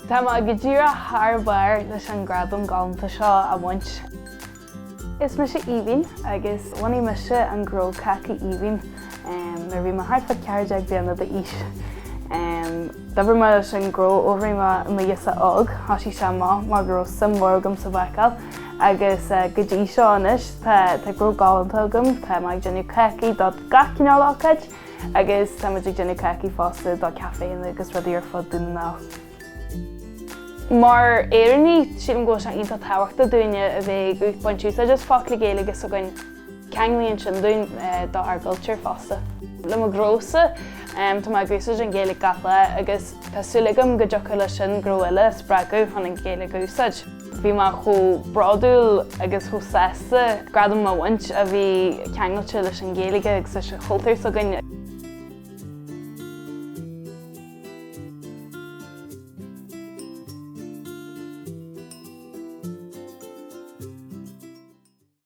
Tá má go dtíra thbhair leis an gradam galanta seo a bhaint. Is me sé Aoibhín agus bhainaí me se an gro Cácaí Aoibhín mar bhí mar hartfa ceardeag Bliana de is. Dabhar mar leis an gro óhraí ma dhiasa óg, hasí se má gro samhórgam sa bhacail agus go dtí seo anis tá gro galanta agam tá mag genú Cácaí dá gacinál ácaid agus tá muid genú Cácaí fásta dá caféin agus rudí ar fud dúna ná. Mar éireann siad an ggóil se ionta táhachtta dúine a bheith út pointú a just fácla géala agus a gin ceanglíonn sin dún dá argultúir fásta. Le mo grósa, tá má gúsa an géala gata agus tásúlagam go deocha lei sin gróile sppragu chun an géala gúsaid. Bhí má cho bradúil agus cho sesta gradam má bhaint a bhí ceangailte leis an géalaige agus a choultúir so gin